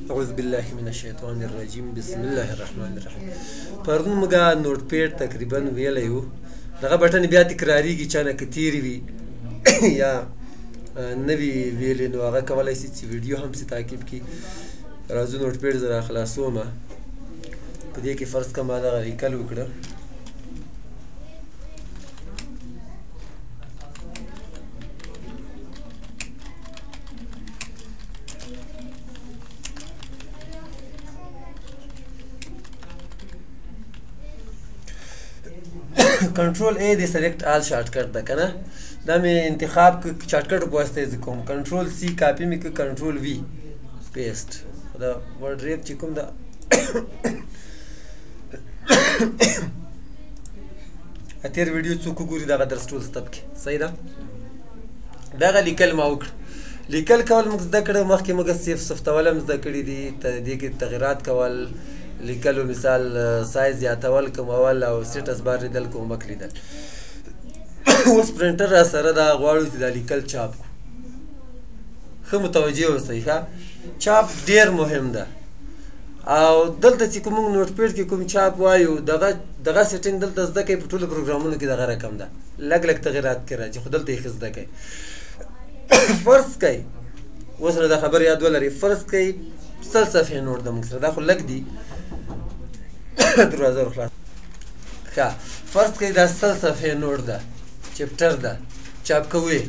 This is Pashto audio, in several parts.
اعوذ بالله من الشیطان الرجیم بسم الله الرحمن الرحیم. پرون موږ نوټ پیډ تقریبا ویلی وو، دغه بټن بیا تکراریږي، چا نه که تېرې وي یا نه وي ویلې نو هغه کولی شي چې ویډیو هم پسې تعقیب کړي. راځو نوټ پیډ زه را خلاصومه، په دې کې فرض کړه ما دغه لیکل وکړه. کنټرول ای د سلیکټ آل شارټ کټ ده که نه، دا مې انتخاب که شارټ کټ په واسطه یې کوم. کنټرول سی کاپي مې که، کنټرول وي پیسټ. دا ورډ ریپ چې کوم ده تېر ویډیو څوک وګوري دغه درس ټول زده کړي. صحیح ده. دغه لیکل ما وکړه، لیکل کول موږ زده کړه، مخکې موږ ثبتول هم زده کړي دي، دې کې تغیرات کول، لیکلو مثال سایز زیاتول، کمول او سټیټس بار لیدل، کومک لیدل. اوس پرنټر را سره دا غواړو چې دا لیکل چاپ کړو. ښه متوجه اوسئ، ښه چاپ ډېر مهم ده. او دلته چې کوم موږ نوټ پیډ کې کوم چاپ وایو، دغه سیټینګ دلته زده کوئ. په ټولو پروګرامونو کې دغه رقم ده، لږ لږ تغیرات کې راځي، خو دلته یې ښه زده کوئ. فرض کوئ اوس نه دا خبر یاد ولرئ، فرض کوئ 100 صفحې نوټ ده موږ سره، دا خو لږ دي. دروازه ور خلاص. ښه فرض کوئ دا 100 صفحې نوټ ده، چپټر ده، چاپ کوئ.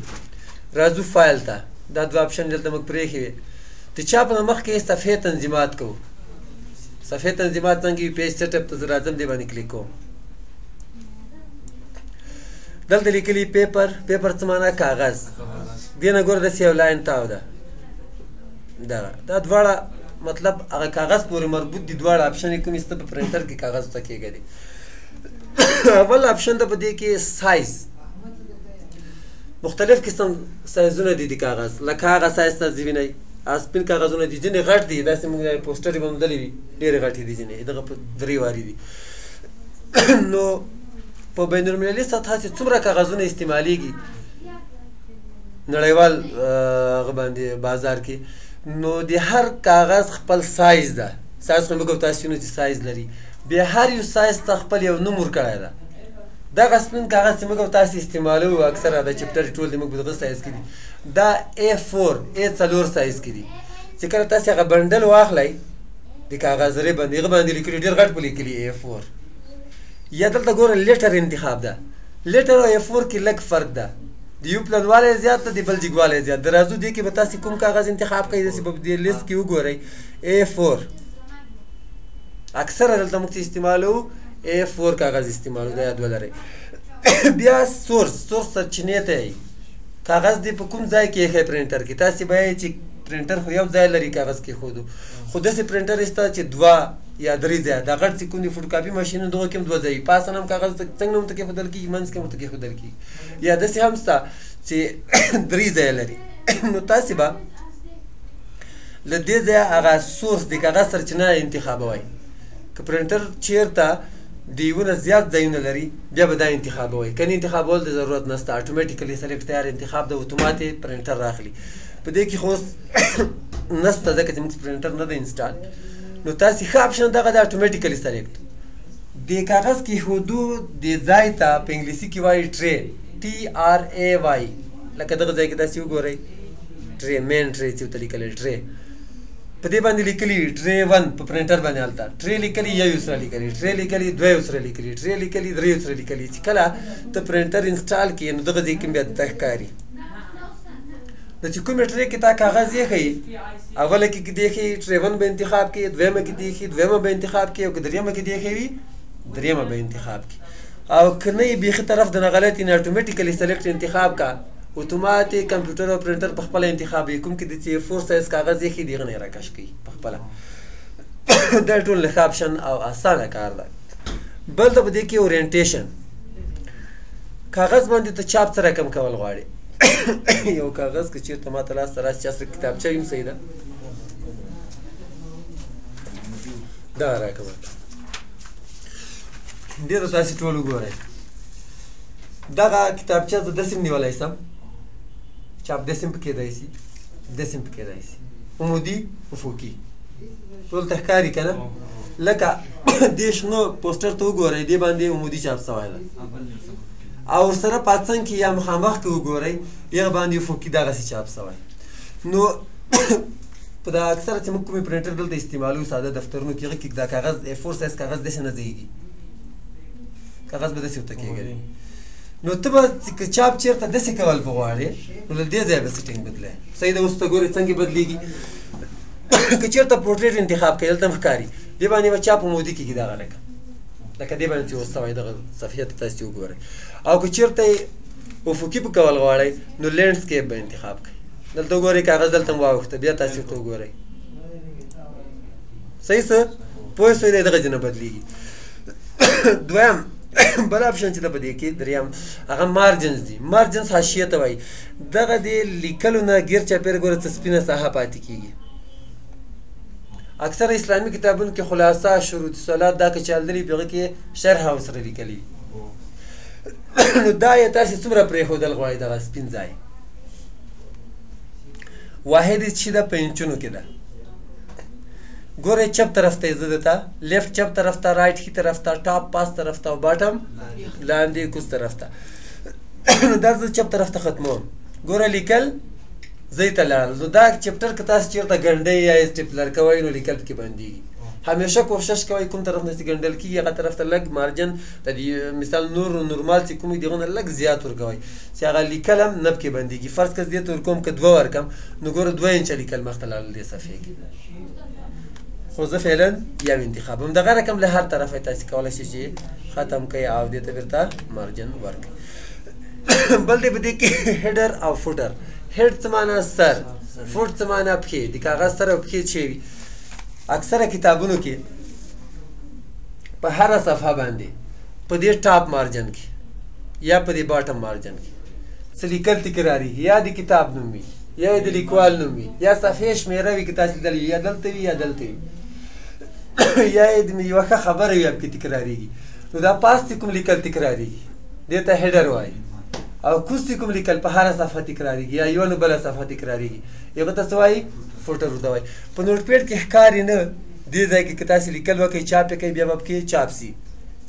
راځو فایل ته، دا دوه آپشن دلته موږ پرېښي وي. د چاپ نه مخکې صفحې تنظیمات کوو. صفحې تنظیمات څنګه وي؟ پیج سیټ اپ ته زه راځم، دې باندې کلیک کوم. دلته لیکلي پیپر. پیپر څه معنا؟ کاغذ. دې نه ګوره داسې یو لاین تاو ده. دا دواړه مطلب هغه کاغذ پورې مربوط دي. دواړه آپشن یې کوم ایسته په پرنټر کې کاغذ ته کېږدي. اول آپشن ده په دې کې سایز. مختلف قسم سایزونه دي د کاغذ، لکه هغه سایز تاسې وینئ سپین کاغذونه دي، ځینې غټ دي، داسې موږ پوسټر یې به موندلې وي ډېرې غټې دي، ځینې دغه په 3 وارې دي. نو په بین المللي سطحه چې څومره کاغذونه استعمالیږي نړیوال هغه باندې بازار کې، نو د هر کاغذ خپل سایز ده. سایز خو موږ تاسو وینو چې سایز لري، بیا هر یو سایز ته خپل یو نوم ورکړی ده. دغه سپین کاغذ چې موږ تاسو استعمالوو اکثره د چپټر ټول د موږ په دغه سایز کې دي، دا A4 A4 سایز کې دي. چې کله تاسو هغه بنډل واخلئ د کاغذ رې باندې، هغه باندې لیکلي ډېر غټ په لیکلي A4. یا دلته ګوره لیټر انتخاب ده. لیټر او A4 کې لږ فرق ده، د یو پلنوالی زیات ده، د بل جګوالی زیات ده. راځو دې کې به تاسو کوم کاغذ انتخاب کوئ، داسې به په دې لیست کې وګورئ A4. اکثره دلته موږ چې استعمالوو A4 کاغذ استعمالوو، دا یاد ولرئ. بیا سورس سرچینې ته یې کاغذ دې په کوم ځای کې ایښی پرنټر کې. تاسې به یې چې پرنټر خو یو ځای لري کاغذ کېښودو، خو داسې پرنټر یې شته چې 2 یا 3 ځایه. دا غټ چې کوم دي فوټو کاپي ماشینونه، دغو کې هم 2 ځایي، پاسه هم کاغذ څنګه هم ورته کېښودل کېږي، منځ کې هم ورته کېښودل کېږي، یا داسې هم شته چې 3 ځایه لري. نو تاسې به له دې ځایه هغه سورس د کاغذ سرچینه انتخابوئ. که پرنټر چېرته د یو نه زیات ځایونه لري، بیا به دا انتخابوئ. که نه انتخابول د ضرورت نشته، اټومیټیکلی سلیکټ تیار انتخاب د اتومات پرنټر راخلي. په دې کې خو اوس نشته ځکه چې موږ پرنټر نه ده انسټال. نو تاسې ښه آپشن دغه د اټومیټیکلی سلیکټ. د کاغذ کېښودو د ځای ته په انګلیسي کې وایي ټرې، TRAY. لکه دغه ځای کې داسې وګورئ ټرې، مین ټرې چې ورته لیکلی ټرې، په دې باندې لیکلي ټرې 1 په پرنټر باندې هلته ټرې لیکلي، یو سره لیکلي ټرې لیکلي، 2 سره لیکلي ټرې لیکلي، 3 سره لیکلي. چې کله ته پرنټر انسټال کړې نو دغه ځای کې بیا ته ښکاري. نو چې کومې ټرې کې تا کاغذ ایښی، اوله کې دې ایښي ټرې 1 به انتخاب کړې، دویمه کې دې ایښي دویمه به انتخاب کړې، او که دریمه کې دې ایښی وي دریمه به انتخاب کړي. او که نه یې بیخي طرف د نه غلط یې نه اټومیټیکلی سلیکټ انتخاب کا، اتوماتیک کمپیوټر او پرنټر په خپله انتخاب یې کوم کې د چې 4 سایز کاغذ ایښي دې هغه نه یې راکش کوي په خپله. دا ټول ښه آپشن او اسانه کار ده. بل ته په دې کې اورینټیشن. کاغذ باندې ته چاپ څه رقم کول غواړې. یو کاغذ که چېرته ما ته لاسته راسي، چا سره کتابچه وي هم صحیح ده، دغه راکوه. دې ته تاسې ټول وګورئ. دغه کتابچه زه داسې هم نیولی شم، چاپ داسې هم پکې کېدی شي، داسې هم پکې کېدی شي، عمودي افقي ټول ته ښکاري که نه لکه دې شنو پوسټر ته وګورئ دې باندې عمودي چاپ سوی ده او ورسره پاتڅنګ کې یا مخامخ کې وګورئ هغه باندې افقي دغسې چاپ سوی نو په دا اکثره چې موږ کومې پرنټر دلته استعمالوو ساده دفترونو کې هغه کې دا کاغذ A4 سایز کاغذ داسې نه ځایږي کاغذ به داسې ورته کېږي نو ته به که چاپ چېرته داسې کول به غواړې نو له دې ځایه به سیټینګ بدلوې صحیح ده اوس ته ګورې څنګه بدلېږي که چېرته پورټریټ انتخاب کوې دلته هم ښکاري دې باندې به چاپ عمودي کېږي دغه لکه دې باندې چې اوس سوی دغه صفحې ته تاسې وګورئ او که چېرته یې افقي په کول غواړئ نو لینډسکیپ به انتخاب کړئ دلته وګورئ کاغذ دلته هم واوښته بیا تاسې ورته وګورئ صحیح څه پوه شوئ دی دغسې نه بدلېږي دویم بل اپشن چې ده په دې کې دریم هغه مارجنز دي مارجنز حاشیې ته وایي دغه د لیکلو نه ګیر چاپېره ګوره څه سپینه ساحه پاتې کېږي اکثر اسلامي کتابونو کې خلاصه شروط صلات دا که چالدلي په هغه کې شرح ورسره لیکلي نو دا یې تاسې څومره پرېښودل غواړئ دغه سپین ځای واحد یې چې ده په انچونو کې ده ګورئ چپ طرف ته یې زه درته لیفټ چپ طرف ته رایټ ښي طرف ته ټاپ پاس طرف ته او باټم لاندې کوز طرف ته نو دا زه چپ طرف ته ختموم ګوره لیکل زه ته لاړل نو دا چپټر که تاسو چېرته ګنډئ یا اسټیپلر کوئ نو لیکل پکې بندېږي همیشه کوشش کوئ کوم طرف نه چې ګنډل کېږي هغه طرف ته لږ مارجن د مثال نورمال چې کوم دي هغه نه لږ زیات ورکوئ چې هغه لیکل هم نه پکې بندېږي فرض که دې ته ورکوم که 2 ورکم نو ګوره 2 انچه لیکل مخته لاړل دې صفحې کې خو زه فعلا یو انتخابوم دغه رقم له هر طرفه تاسې کولی شئ چې ختم کوئ او دې ته بېرته مارجن ورکړئ بل دی په دې کې هیډر او فوټر هیډ څه معنا سر فوټ څه معنا پښې د کاغذ سر او پښې چې وي اکثره کتابونو کې په هره صفحه باندې په دې ټاپ مارجن کې یا په دې باټم مارجن کې څه لیکل تکراري یا د کتاب نوم وي یا د لیکوال نوم وي یا صفحې شمېره وي که تاسې لیدلې یا دلته وي یا دلته وي یا یې یوه ښه خبره وي پکې تکراریږي نو دا پاس چې کوم لیکل تکراریږي دې ته هیډر وایي او کوز چې کوم لیکل په هره صفحه تکراریږي یا یوه نه بله صفحه تکراریږي هغه ته څه وایي فوټر ورته وایي په نوټ پیډ کې ښکاري نه دې ځای کې که تاسې لیکل وکړئ چاپ یې کوئ بیا به پکې چاپ سي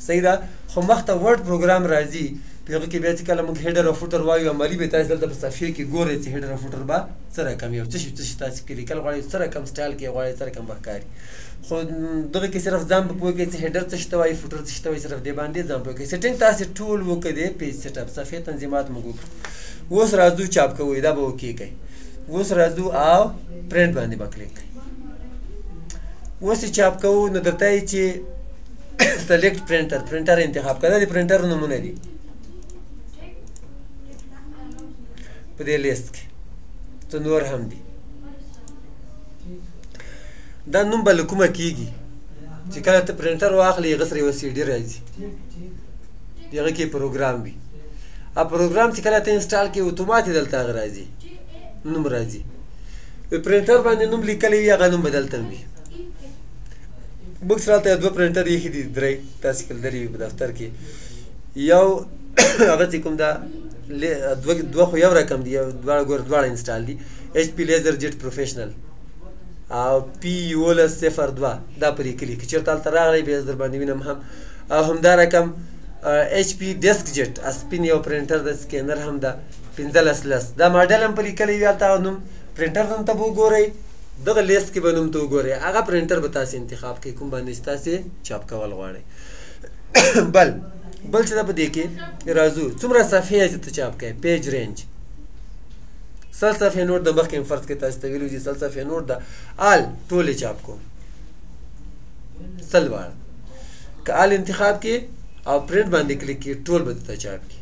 صحیح ده خو مخته ورډ پروګرام راځي په هغه کې بیا چې کله موږ هیډر او فوټر وایو عملي به تاسې دلته په صفحې کې ګورئ چې هیډر او فوټر به څه رقم یو څه شي تاسې پکې لیکل غواړئ څه رقم سټایل کې غواړئ څه رقم به ښکاري خو دغه کې صرف ځان به پوه کړئ چې هیډر څه شي ته وایي فوټر څه شي ته وایي صرف دې باندې ځان پوه کړئ سیټینګ تاسې ټول وکړئ پیج سیټ اپ صفحې تنظیمات موږ وکړو اوس راځو چاپ کوئ دا به اوکې کوئ اوس راځو او پرنټ باندې به کلیک کوئ اوس یې چاپ کوو نو درته یې چې سلیکټ پرنټر انتخاب کړه دا د پرنټر نومونه دي په دې لیست کې څه نور هم دي دا نوم به له کومه کېږي چې کله ته پرنټر واخلې هغه سره یوه سی ډي راځي د هغه کې پروګرام وي پروګرام چې کله ته انسټال کړې اتومات دلته هغه راځي نوم راځي په پرنټر باندې نوم لیکلی وي هغه نوم به دلته وي موږ سره هلته 2 پرنټر ایښي دي 3 تاسې کلدلي وي په دفتر کې یو هغه چې کوم دا 2 خو یو رقم دي دواړه انسټال دي ایچ پی لیزر جیټ پروفیشنل او پی 1102 دا پرې کلیک چې چېرته هلته راغلی بیا در باندې وینم هم او همدا رقم ایچ پی ډیسک جیټ اسپین یو پرنټر د سکینر هم ده 15 دا ماډل هم په لیکلی وي هلته نوم پرنټر نوم ته به وګورئ دغه لیست کې به نوم ته وګورئ هغه پرنټر به تاسې انتخاب کوئ کوم باندې چې تاسې چاپ کول غواړئ بل چې دا په دې کې راځو څومره صفحې چې ته چاپ کوئ پیج رینج 100 صفحې نوټ د مخکې فرض کې تاسې ته ویلي چې 100 صفحې نوټ ده آل ټولې چاپ کوم 100 واړه که آل انتخاب کې او پرنټ باندې کلیک کې ټول به درته چاپ کړي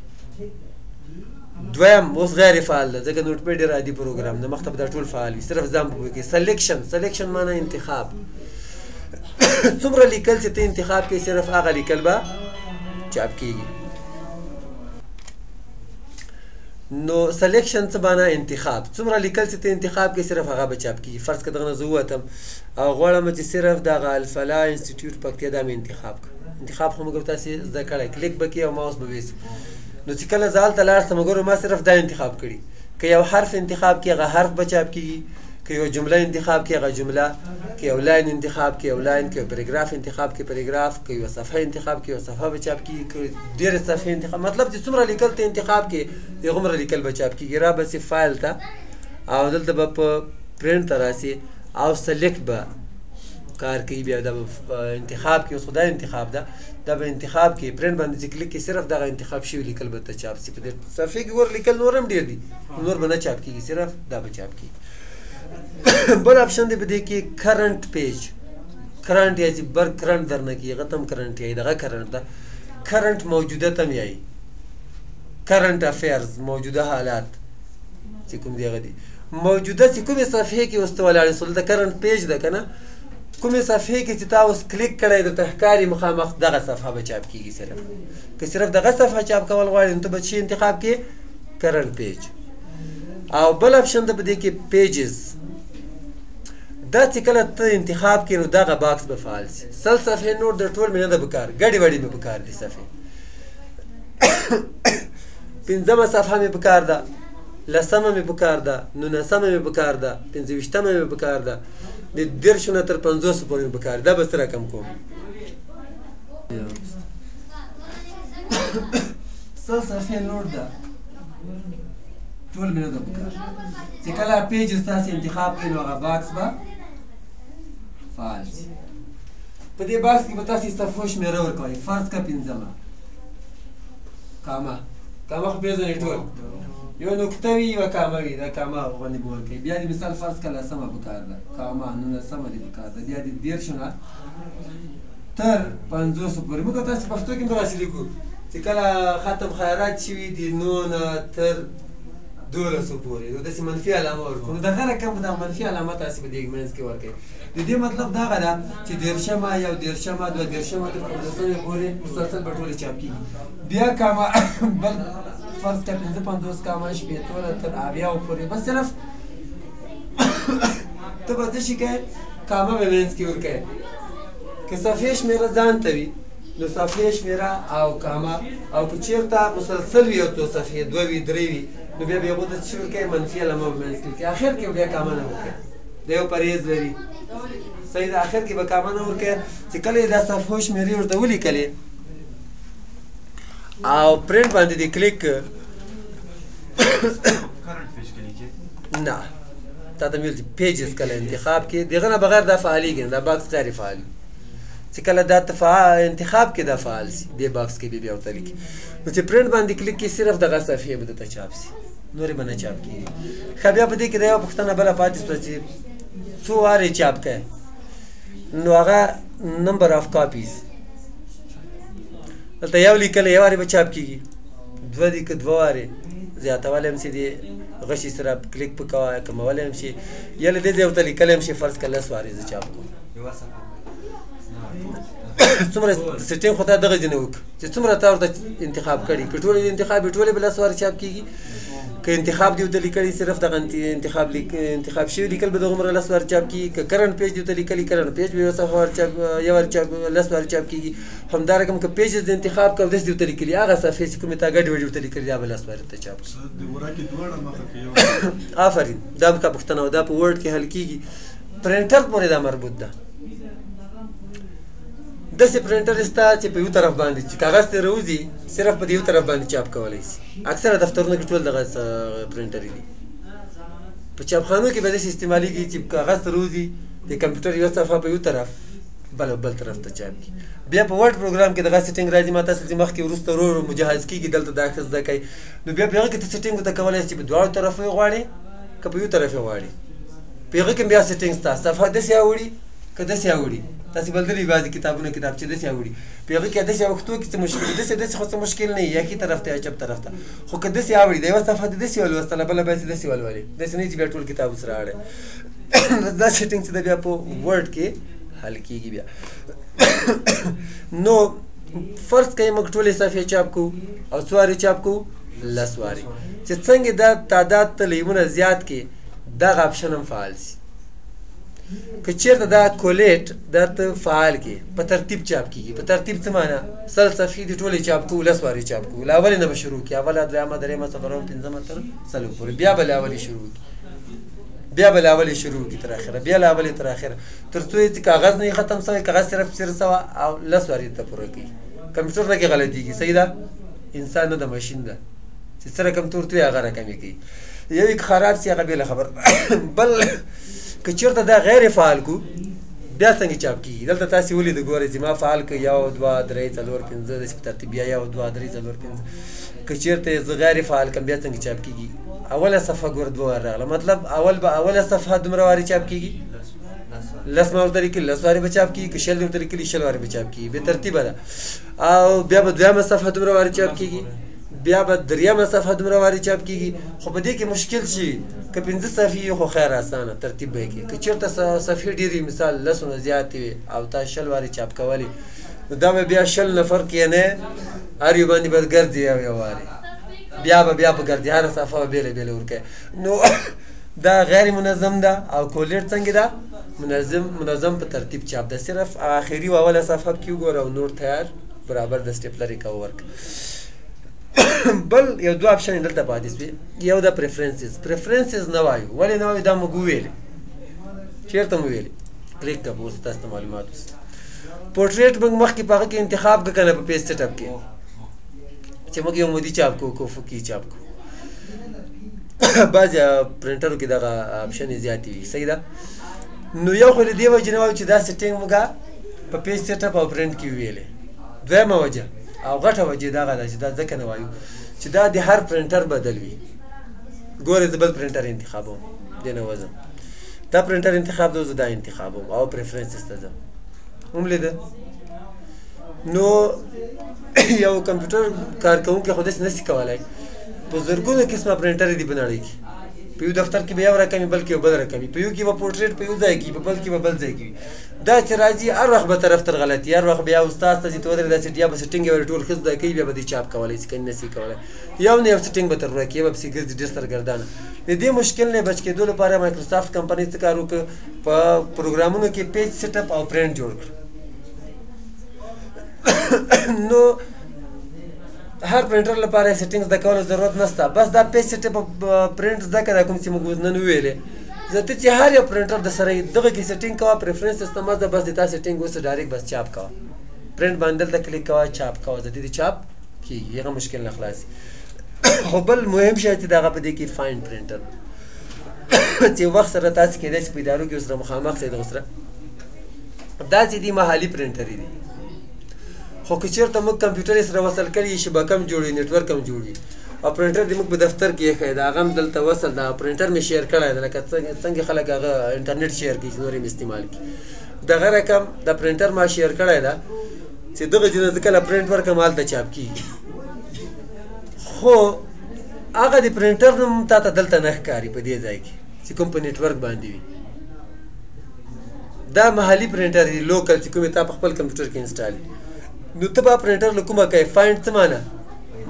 دویم اوس غیر فعال ده ځکه نوټ پیډ ډېر عادي پروګرام ده مخته به دا ټول فعال وي صرف ځان په پوه کې سلیکشن معنا انتخاب څومره لیکل چې ته انتخاب کې صرف هغه لیکل به چاپ کېږي نو سلیکشن څه معنا انتخاب څومره لیکل چې ته انتخاب کې صرف هغه به چاپ کېږي فرض که دغه نه زه ووتم او غواړم چې صرف دغه الفلا انسټیټیوټ پکتیا دا مې انتخاب کړه انتخاب خو موږ تاسې زده کړی کلیک به کړي او ماوس به ویسي نو چې کله زه هلته لاړ شم ګورم ما صرف دا انتخاب کړي که یو حرف انتخاب کړي هغه حرف به چاپ کېږي که یو جمله انتخاب کې هغه جمله، که یو لاین انتخاب کې یو لاین، که یو پاراګراف انتخاب کې پاراګراف، که یو صفحه انتخاب کې یو صفحه به چاپ کېږي، که ډېرې صفحې انتخاب، مطلب چې څومره لیکل ته انتخاب کې هغومره لیکل به چاپ کېږي. را به سي فایل ته او دلته به په پرنټ ته راسي او سلیکټ به کار کوي. بیا دا به انتخاب کې، اوس خدای انتخاب ده، دا به انتخاب کې پرنټ باندې چې کلیک کې صرف دغه انتخاب شوي لیکل به ته چاپ سي. په دې صفحې کې ور لیکل نور هم ډېر دي، نور به نه چاپ کېږي، صرف دا به چاپ کېږي. بل آپشن دی په دې کې کرنٹ پیج. کرنٹ یا چې بر کرنٹ درنه کې هغه تم کرنٹ یې دغه کرنٹ ده. کرنٹ موجوده تم یې کرنٹ افیرز، موجوده حالات چې کوم دی هغه دي. موجوده چې کومې صفحې کې اوس ته ولاړې سول د کرنٹ پیج ده که نه، کومې صفحې کې چې تا اوس کلیک کړی درته ښکاري مخامخ دغه صفحه به چاپ کېږي. صرف که صرف دغه صفحه چاپ کول غواړې نو ته به چې انتخاب کې کرنٹ پیج. او بل آپشن ده په دې کې پیجز. دا چې کله ته انتخاب کې نو دغه باکس به فعال سي. سل صفحې نور د ټول مې نه ده پکار، ګډې وډې مې پکار دي صفحې. پنځمه صفحه مې پکار ده، لسمه مې پکار ده، نولسمه مې پکار ده، پنځه ویشتمه مې پکار ده، د 30 نه تر 50 پورې مې پکار ده. دا به څه رقم کوم؟ سل صفحې نور ده ټول مې نه ده پکار. چې کله پیج ستاسې انتخاب کړي نو هغه باکس به فعال شي. په دې باکس کې به تاسې صفحو شمېره ورکوئ. فرض کړه 5مه کامه. کامه خو پېژنئ ټول، یو نقطه وي یوه کامه وي، دا کامه غوندې به ورکوئ. بیا دې مثال فرض کړه 10مه پکار ده، کامه 19مه دې پکار ده، بیا دې 30 نه تر 50 پورې. موږ تاسې پښتو کې هم دغسې لیکو چې کله ختم خیرات شوي دي 9 نه تر 12 پورې، نو داسې منفي علامه ورکړو. نو دغه رقم دغه منفي علامه تاسې په دې منځ کې ورکوئ. د دې مطلب دغه ده چې 30مه، 31مه، 32مه تر 15مې پورې مسلسل به ټولې چاپ کېږي. بیا کامه بل فرض کړه 55 کامه 80 تر 80 پورې، بس صرف ته به څه شي کوې، کامه به منځ کې ورکوې. که صفحې شمېره ځان ته وي نو صفحې شمېره او کامه، او که چېرته مسلسل وي یو څو صفحې 2 وي 3 وي نو بیا به هغو ته څه ورکوې، منفي علامه به منځ کې ورکوې. آخر کې بیا کامه نه ورکوې، دا یو پرهیز لري. صحیح ده، آخر کې به کامه نه ورکوې. چې کله یې دا صفحو شمېرې ورته ولیکلې او پرنټ باندې دې کلیک نه، تا ته مې ویل چې پیجز کله انتخاب کې دغه نه بغیر دا فعالېږي نه، دا باکس غیر فعال وي. چې کله دا انتخاب کې دا فعال سي، دې باکس کې بیا ورته لیکي. نو چې پرنټ باندې کلیک کې صرف دغه صفحې به درته چاپ سي، نورې به نه چاپ کېږي. ښه، بیا په دې کې د یوه پوښتنه بله پاتې شوه چې څو وارې چاپ کوې، نو هغه نمبر آف کاپیز. دلته یو لیکلی یو وارې به چاپ کېږي، دوه دي که 2 وارې، زیاتولی هم شي دې غشي سره کلیک په کوه، کمولی هم شي، یا له دې ځای ورته لیکلی هم شي. فرض کړه 10 وارې زه چاپ کوم. څومره سیټینګ خو تا دغه ځینې وکړه چې څومره تا ورته انتخاب کړي. که ټولې انتخاب یې ټولې به 10 وارې چاپ کېږي، که انتخاب دې ورته لیکلي صرف دغه انتخاب شوي لیکل به دغومره 10 وارې چاپ کېږي. که کرنټ پیج دې ورته لیکلي کرنټ پیج به 10 وارې 10 وارې چاپ کېږي. همدا رقم که پیجز د انتخاب کوم داسې دې ورته لیکلي هغه صفحې چې کومې تا ګډې وډې ورته لیکلي دا به 10 وارې ورته چاپ کړي. آفرین، دا به کا پوښتنه وه، دا په ورډ کې حل کېږي. پرنټر پورې دا مربوط ده. داسې پرنټر شته چې په یو طرف باندې چې کاغذ ته راوځي صرف په دې یو طرف باندې چاپ کولی شي. اکثره دفترونه کې ټول دغه پرنټرې دي. په چاپخانو کې به داسې استعمالېږي چې کاغذ ته راوځي د کمپیوټر یوه صفحه په یو طرف بل طرف ته چاپ کړي. بیا په ورډ پروګرام کې دغه سیټینګ راځي. ما تاسو چې مخکې وروسته ورو ورو مجهز کېږي دلته دا ښه زده کوئ، نو بیا په هغه کې ته سیټینګ ورته کولی شي چې په دواړو طرفو یې غواړې که په یو طرف یې غواړې. په هغه کې بیا سیټینګ شته، صفحه داسې راوړي که داسې راوړي. تاسې بلدلي بعضې کتابونه کتابچې داسې راوړي، په هغه کې داسې وختو کې څه مشکل داسې خو څه مشکل نه وي، یا ښي طرف ته یا چپ طرف ته. خو که داسې راوړي د یوه صفحه دې داسې ولوستله بله باید داسې ولولې، داسې نه چې بیا ټول کتاب ورسره اړی. دا سیټینګ چې ده بیا په ورډ کې حل کېږي. بیا نو فرض کړئ موږ ټولې صفحې چاپ کوو او څو وارې چاپ کوو، 10 وارې. چې څنګه دا تعداد ته له یوونه زیات کې دغه اپشن هم فعال شي. که چېرته دا کولیټ درته فعال کې په ترتیب چاپ کېږي. په ترتیب څه معنا؟ 100 صفحې دې ټولې چاپ کوو، 10 وارې چاپ کوو. له اولې نه به شروع کړي، اوله، دویمه، درېیمه، څلورمه، پنځمه تر 100 پورې. بیا به له اولې شروع کړي. بیا به له اولې شروع کړي تر اخره، بیا له اولې تر اخره، تر څو چې کاغذ نه ختم شوی، کاغذ صرف 0 او 10 وارې ته پوره کوي. کمپیوټر نه کې غلطېږي، صحیح ده، انسان نه د ماشین ده چې څه رقم تور توی هغه رقم یې کوي. یو یې خراب سي هغه بېله خبر. بل که چېرته دا غیر فعال کو بیا څنګه چاپ کېږي؟ دلته تاسې ولید ګورئ چې ما فعال کړ 1 2 3 4 5 داسې په ترتیب، بیا 1 2 3 4 5. که چېرته زه غیر فعال کړم بیا څنګه چاپ کېږي؟ اوله صفحه ګوره 2 وار راغله، مطلب اوله صفحه دومره وارې چاپ کېږي، 10 ما ورته لیکلي 10 وارې به چاپ کېږي، که 100 ورته لیکلي 100 وارې به چاپ کېږي، بې ترتیبه ده. او بیا به دویمه صفحه دومره وارې چاپ کېږي، بیا به دریمه صفحه دومره وارې چاپ کېږي. خو په دې کې مشکل شي که 5 صفحې خو خیر اسانه ترتیب به یې کړي. که چېرته صفحې ډېرې مثال 10 نه زیاتې وي او تا 100 وارې چاپ کولې، نو دا به بیا 100 نفر کښېنې، هر یو باندې به ګرځي یو وارې، بیا به ګرځي، هره صفحه به بېله بېله ورکوي. نو دا غیر منظم ده. او کولیټ څنګه ده؟ منظم په ترتیب چاپ ده، صرف آخري و اوله صفحه کې وګوره او نور تیار برابر د سټیپلر یې کوه ورک. بل یو 2 اپشن دلته پاتې شوي، یو د پریفرنسز نه وایو. ولې نه وایو؟ دا موږ وویلې، چېرته مو ویلې؟ کلیک که به اوس تاسو ته معلومات اوس پورټریټ موږ مخکې په هغه کې انتخاب که که نه په پیج سیټ اپ کې چې موږ یو مودي چاپ کوو که افقي چاپ کوو. بعضې پرنټرو کې دغه اپشنې زیاتې وي، صحیح ده. نو یو خو له دې وجې نه وایو چې دا سیټینګ موږ په پیج سیټ اپ او پرنټ کې ویلې. دویمه وجه او غټه وجه دغه ده چې دا ځکه نه وایو چې دا د هر پرنټر بدل وي. ګورئ زه بل پرنټر انتخابوم، دې نه وځم، دا پرنټر انتخاب ده، زه دا انتخابوم او پریفرنسز ته ځم. وملیده؟ نو یو کمپیوټر کارکوونکی خو داسې نشي کولی، په زرګونو قسمه پرنټرې دي په نړۍ کې. په یو دفتر کې به یو رقم وي، بل کې به بل رقم وي، په یو کې به پورټریټ په یو ځای کې وي، په بل کې به بل ځای کې وي. دا چې راځي هر وخت به طرف تر غلطي، هر وخت بیا استاد ته چې ته ودرې دا یا به سیټینګ یې ټول ښه زده کوي، بیا به دې چاپ کولی شي، کنې نشي کولی. یو نه یو سیټینګ به تر ورکوي، یا به پسې ګرځي ډېر سرګردانه. د دې مشکل نه بچ کېدو لپاره مایکروسافټ کمپنۍ څه کار وکړ؟ په پروګرامونو کې پیج سیټ اپ او پرنټ جوړ کړ. نو هر پرنټر لپاره سیټینګ زده کولو ضرورت نشته، بس دا پیج سیټ اپ پرنټ زده کړه کوم چې موږ نن وویلې. ځکه چې هر یو پرنټر د سره دغه کې سیټینګ کوه، پریفرنسز ته مه ځه، بس د تا سیټینګ اوس ډایرکټ بس چاپ کوه، پرنټ باندې دلته کلیک کوه، چاپ کوه، د دې چاپ کېږي، هغه مشکل نه خلاصي. خو بل مهم شی چې دغه په دې کې فاین پرنټر چې وخت سره تاسو کېدای شي په ادارو کې ورسره مخامخ شئ، دغه سره دا چې دي محلي پرنټرې دي. خو که چېرته موږ کمپیوټر سره وصل کړي، شبکه هم جوړوي، نیټورک هم جوړوي، او پرنټر دې موږ په دفتر کې ایښی دی، هغه هم دلته وصل ده، پرنټر مې شیر کړی دی، لکه څنګه خلک هغه انټرنېټ شیر کوي چې نور یې استعمال کړي. دغه رقم د پرنټر ما شیر کړی ده چې دغه ځای نه زه کله پرنټ ورکړم هلته چاپ کېږي. خو هغه د پرنټر نوم تا ته دلته نه ښکاري په دې ځای کې چې کوم په نیټورک باندې وي. دا محلي پرنټر دی، لوکل چې کومې تا په خپل کمپیوټر کې انسټال وي. نو ته به پرنټر له کومه کوې؟ فایند څه معنی؟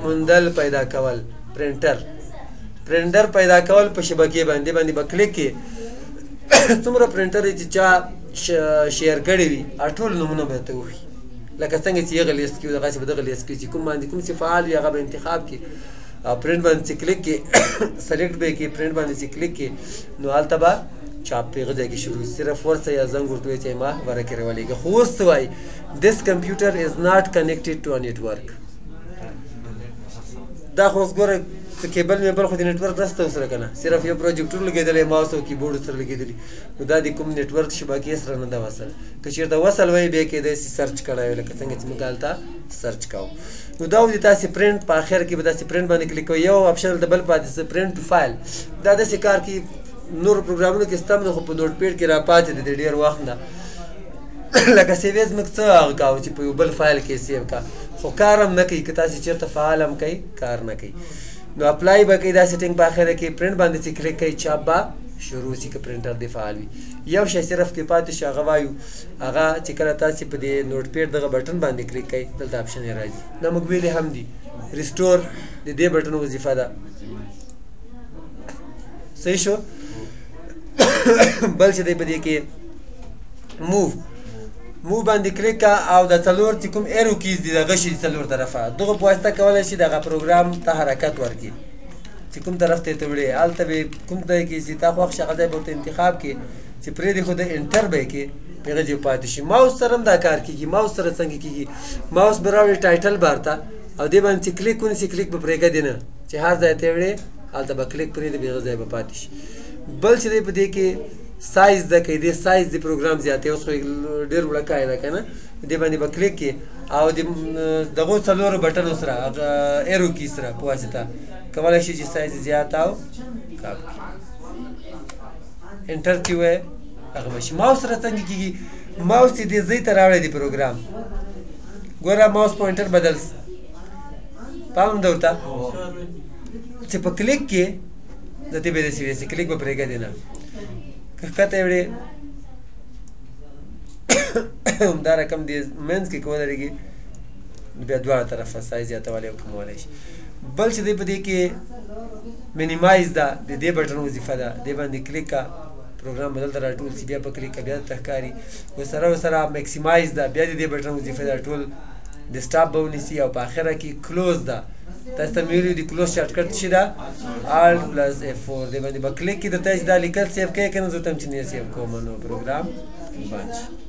موندل، پیدا کول. پرنټر پیدا کول په شبکې باندې به کلیک کې څومره پرنټر چې چا شیر کړي وي ټول نومونه به ته وښي، لکه څنګه چې یغه لیست کې وي دغسې به دغه لیست کې چې کوم باندې کوم چې فعال وي هغه به انتخاب کړي، او پرنټ باندې چې کلیک کې سلیکټ به یې کړي، پرنټ باندې چې کلیک کې نو هلته به چاپ په هغه ځای کې شروع صرف ورسه یا زنګ ورته وایي چې ما ورکې راولېږه. خو اوس څه وایي؟ this computer is not connected to a network. دا خو اوس ګوره څه کیبل میبل خو د نیټورک نشته ورسره که نه، صرف یو پروجیکټور لګېدلی، ماوس او کیبورډ سره لګېدلي، نو دا د کوم نیټورک شبکې سره نه ده وصل. که چېرته وصل وی بیا کېدای شي سرچ کړی وي، لکه څنګه چې موږ هلته سرچ کوو. نو دا د تاسې پرنټ په اخر کې به داسې پرنټ باندې کلیک کوئ. یو اپشن د بل پاتې څه پرنټ ټو فایل، دا داسې کار کوي نور پروګرامونو کې سته خو په نوټ پیډ کې راپاتې دی د ډېر وخت نه، لکه سیویز موږ څه هغه کوو چې په یو بل فایل کې سیو کا، خو کار هم نه کوي. که تاسې چېرته فعال هم کوي کار نه کوي. نو اپلای به کوي دا سیټینګ په اخره کې، پرنټ باندې چې کلیک کوي چاپ به شروع شي که پرنټر دې فعال وي. یو شی صرف کې پاتې شي هغه وایو، هغه چې کله تاسې په دې نوټ پیډ دغه بټن باندې کلیک کوئ دلته اپشن یې راځي، دا موږ ویلې هم دي ریسټور د دې بټن وظیفه ده. صحیح شو؟ بل چې دی په دې کې موو باندې کلیک کا، او د څلور چې کوم ایرو کیز دي دغه شي څلور طرفه، دغه په واسطه کولی شي دغه پروګرام ته حرکت ورکړي. چې کوم طرف ته ته وړې هلته به کوم ځای کې چې تا خوښ شي هغه ځای به ورته انتخاب کړې چې پرېږدې خو د انټر به یې کې هغه ځای پاتې شي. ماوس سره هم دا کار کېږي. ماوس سره څنګه کېږي؟ ماوس به راوړې ټایټل بار ته او دې باندې چې کلیک ونیسي کلیک به پرېږدې نه چې هر ځای ته یې وړې هلته به کلیک پرېږدې بیا هغه ځای به پاتې شي. بل چې دی په دې کې سایز ده کوي دې سایز د پروګرام زیاتې اوس خو ډېر وړکای ده که نه دې باندې به کلیک کړي او د دغو څلورو بټنو سره هغه ایرو کی سره په واسطه کولی شي چې سایز زیات او کم کړي. انټر چې ووایې هغه به شي. ماوس سره څنګه کېږي؟ ماوس چې دې ځای ته راوړی دی پروګرام ګوره ماوس پوینټر بدل پام ده ورته چې په کلیک کې د دې به داسې ویسې کلیک به پرېږدې نه که ښکته یې وړې همدا رقم دې منځ کې که ودرېږي بیا دواړه طرفه سایز زیاتولی او کمولی شي. بل چې دی په دې کې مینیمایز ده د دې بټن وظیفه ده دې باندې کلیک که پروګرام به دلته راټول شي بیا په کلیک که بیا درته ښکاري ورسره میکسیمایز ده بیا د دې بټن وظیفه ده ټول ډسټاپ به ونیسي او په آخره کې کلوز ده تاسو ته مې ویلي دي کلوز شارټکټ څه ده Alt + F4 دې باندې به کلیک کړي درته چې دا لیکل سیف کوې که نه زه ته هم چې نه یې سیف کوم نو پروګرام بند شي.